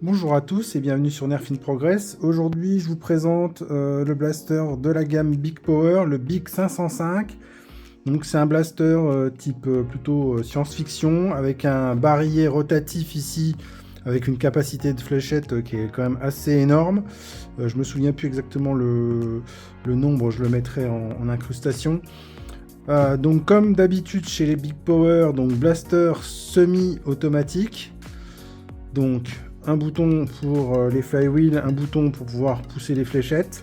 Bonjour à tous et bienvenue sur Nerf in Progress. Aujourd'hui, je vous présente le blaster de la gamme Big Power, le Big 505. Donc, c'est un blaster type plutôt science-fiction avec un barillet rotatif ici, avec une capacité de fléchette qui est quand même assez énorme. Je me souviens plus exactement le nombre, je le mettrai en incrustation. Donc, comme d'habitude chez les Big Power, donc blaster semi-automatique. Donc, un bouton pour les flywheels, un bouton pour pouvoir pousser les fléchettes.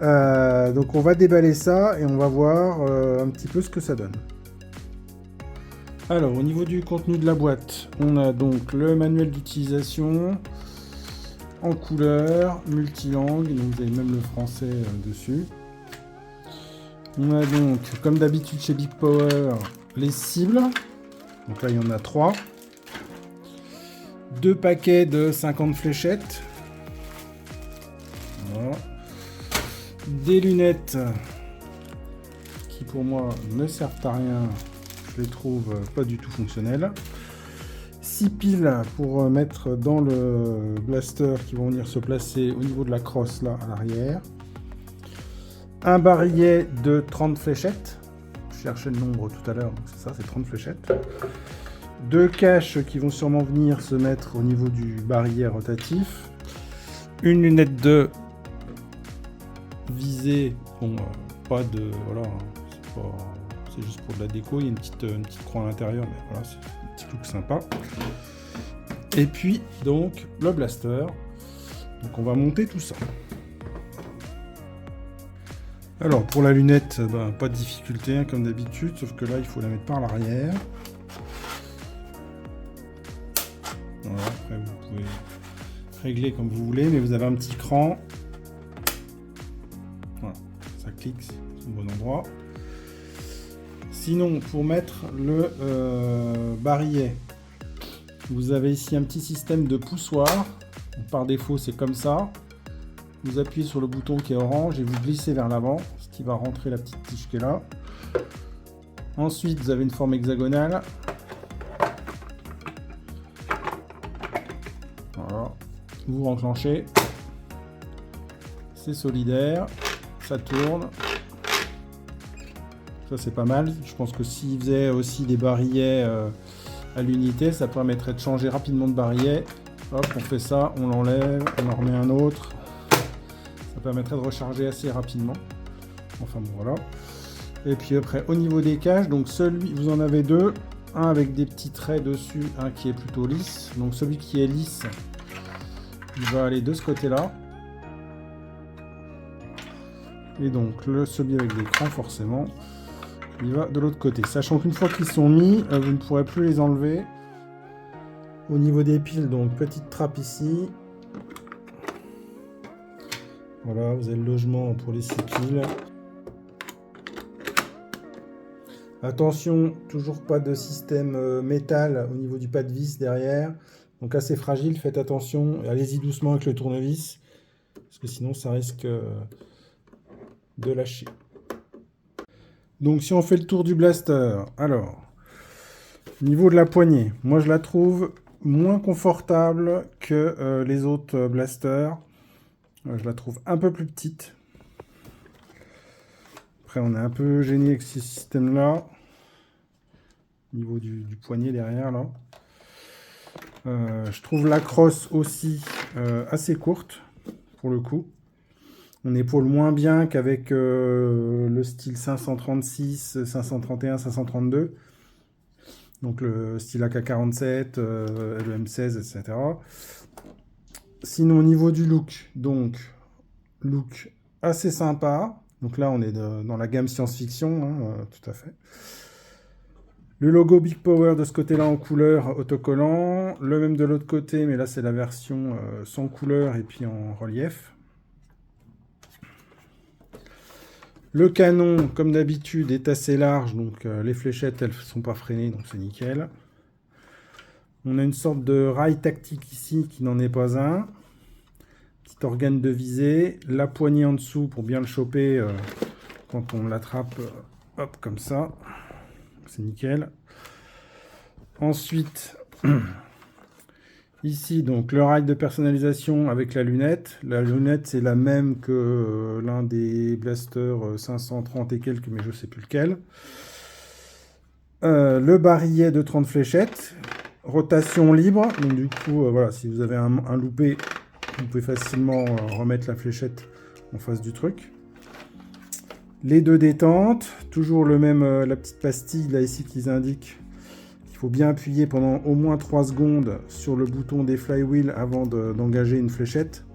Donc on va déballer ça et on va voir un petit peu ce que ça donne. Alors au niveau du contenu de la boîte, on a donc le manuel d'utilisation en couleur, multilangue, donc vous avez même le français dessus. On a donc, comme d'habitude chez Big Power, les cibles. Donc là il y en a 3. 2 paquets de 50 fléchettes. Voilà. Des lunettes qui pour moi ne servent à rien. Je les trouve pas du tout fonctionnelles. 6 piles pour mettre dans le blaster qui vont venir se placer au niveau de la crosse là à l'arrière. Un barillet de 30 fléchettes. Je cherchais le nombre tout à l'heure, donc c'est ça, c'est 30 fléchettes. 2 caches qui vont sûrement venir se mettre au niveau du barillet rotatif. Une lunette de visée, bon, pas de, voilà, c'est juste pour de la déco. Il y a une petite croix à l'intérieur, mais voilà, c'est un petit look sympa. Et puis donc le blaster. Donc on va monter tout ça. Alors pour la lunette, pas de difficulté hein, comme d'habitude, sauf que là il faut la mettre par l'arrière. Voilà, après vous pouvez régler comme vous voulez, mais vous avez un petit cran. Voilà, ça clique, c'est au bon endroit. Sinon, pour mettre le barillet, vous avez ici un petit système de poussoir. Donc, par défaut, c'est comme ça. Vous appuyez sur le bouton qui est orange et vous glissez vers l'avant, ce qui va rentrer la petite tige qui est là. Ensuite, vous avez une forme hexagonale. Voilà. Vous enclenchez. C'est solidaire. Ça tourne. Ça, c'est pas mal. Je pense que s'il faisait aussi des barillets à l'unité, ça permettrait de changer rapidement de barillet. Hop, on fait ça, on l'enlève, on en remet un autre. Ça permettrait de recharger assez rapidement. Enfin bon, voilà. Et puis après, au niveau des caches, donc celui, vous en avez deux. Un avec des petits traits dessus, un qui est plutôt lisse. Donc celui qui est lisse, il va aller de ce côté-là. Et donc celui avec des crans, forcément, il va de l'autre côté. Sachant qu'une fois qu'ils sont mis, vous ne pourrez plus les enlever. Au niveau des piles, donc petite trappe ici. Voilà, vous avez le logement pour les 6 piles. Attention, toujours pas de système métal au niveau du pas de vis derrière. Donc assez fragile, faites attention. Allez-y doucement avec le tournevis. Parce que sinon ça risque de lâcher. Donc si on fait le tour du blaster, alors, niveau de la poignée, moi je la trouve moins confortable que les autres blasters. Je la trouve un peu plus petite. Après on est un peu gêné avec ce système là. Au niveau du poignet derrière là. Je trouve la crosse aussi assez courte pour le coup. On épaule moins bien qu'avec le style 536, 531, 532. Donc le style AK-47, le M16, etc. Sinon au niveau du look, donc look assez sympa. Donc là on est dans la gamme science-fiction, hein, tout à fait. Le logo Big Power de ce côté-là en couleur autocollant. Le même de l'autre côté, mais là c'est la version sans couleur et puis en relief. Le canon, comme d'habitude, est assez large, donc les fléchettes, elles ne sont pas freinées, donc c'est nickel. On a une sorte de rail tactique ici qui n'en est pas un. Petit organe de visée. La poignée en dessous pour bien le choper quand on l'attrape, hop, comme ça. C'est nickel. Ensuite, Ici, donc, le rail de personnalisation avec la lunette. La lunette, c'est la même que l'un des blasters 530 et quelques, mais je ne sais plus lequel. Le barillet de 30 fléchettes. Rotation libre. Donc, du coup, voilà, si vous avez un loupé, vous pouvez facilement remettre la fléchette en face du truc. Les deux détentes. Toujours le même, la petite pastille là ici qu'ils indiquent. Il faut bien appuyer pendant au moins 3 secondes sur le bouton des flywheels avant d'engager une fléchette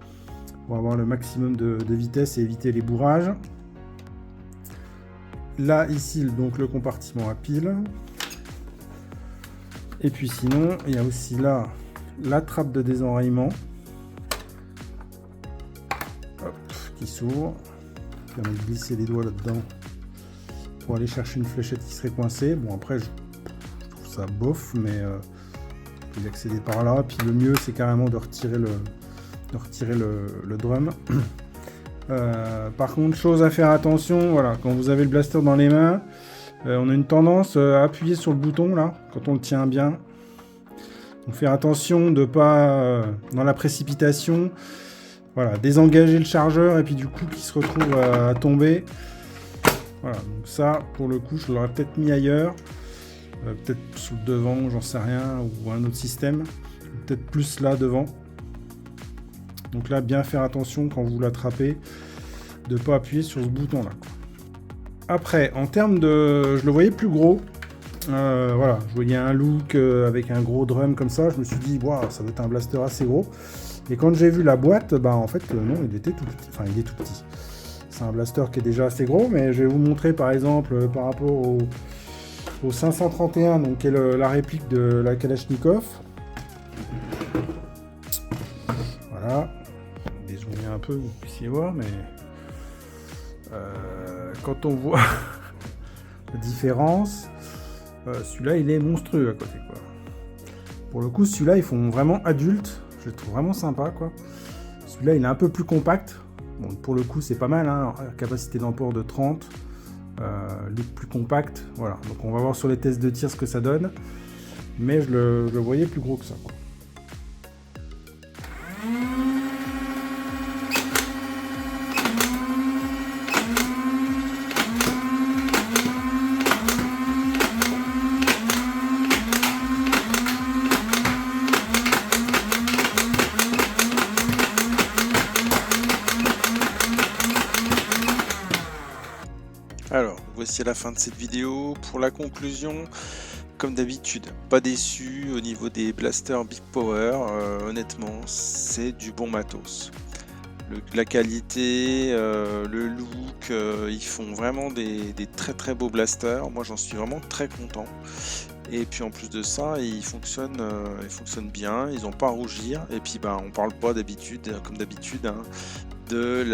pour avoir le maximum de vitesse et éviter les bourrages. Là, ici, donc le compartiment à pile. Et puis sinon, il y a aussi là la trappe de désenrayement. Hop, qui s'ouvre. Permet de glisser les doigts là-dedans pour aller chercher une fléchette qui serait coincée. Bon, après, je trouve ça bof, mais vous pouvez accéder par là. Puis le mieux, c'est carrément de retirer le drum. Par contre, chose à faire attention, voilà, quand vous avez le blaster dans les mains, on a une tendance à appuyer sur le bouton là, quand on le tient bien. Donc faire attention de pas, dans la précipitation, voilà, désengager le chargeur et puis du coup qui se retrouve à tomber. Voilà, donc ça, pour le coup, je l'aurais peut-être mis ailleurs. Peut-être sous le devant, j'en sais rien, ou un autre système. Peut-être plus là devant. Donc là, bien faire attention quand vous l'attrapez, de ne pas appuyer sur ce bouton-là. Après, en termes de... Je le voyais plus gros. Voilà, je voyais un look avec un gros drum comme ça. Je me suis dit, wow, ça doit être un blaster assez gros. Et quand j'ai vu la boîte, bah en fait, non, il était tout petit. Enfin, il est tout petit. C'est un blaster qui est déjà assez gros, mais je vais vous montrer par exemple par rapport au 531, donc qui est la réplique de la Kalachnikov. Voilà. Dézoomer un peu, vous puissiez voir, mais quand on voit la différence, celui-là il est monstrueux à côté, quoi. Pour le coup, celui-là ils font vraiment adulte, je le trouve vraiment sympa, quoi. Celui-là il est un peu plus compact. Bon, pour le coup c'est pas mal, hein, capacité d'emport de 30, look plus compact, voilà. Donc on va voir sur les tests de tir ce que ça donne, mais je le voyais plus gros que ça, quoi. Alors, voici la fin de cette vidéo. Pour la conclusion, comme d'habitude, pas déçu au niveau des blasters Big Power. Honnêtement, c'est du bon matos. La qualité, le look, ils font vraiment des très très beaux blasters. Moi, j'en suis vraiment très content. Et puis en plus de ça, ils fonctionnent bien, ils n'ont pas à rougir. Et puis on parle pas d'habitude, comme d'habitude, hein, de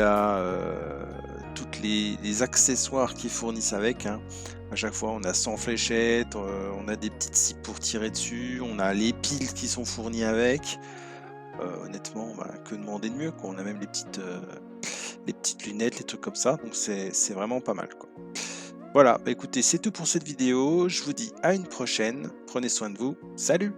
toutes les accessoires qu'ils fournissent avec, hein. À chaque fois on a 100 fléchettes, on a des petites cibles pour tirer dessus, on a les piles qui sont fournies avec. Honnêtement, que demander de mieux, quoi. On a même les petites lunettes, les trucs comme ça, donc c'est vraiment pas mal, quoi. Voilà, écoutez, c'est tout pour cette vidéo, je vous dis à une prochaine, prenez soin de vous, salut!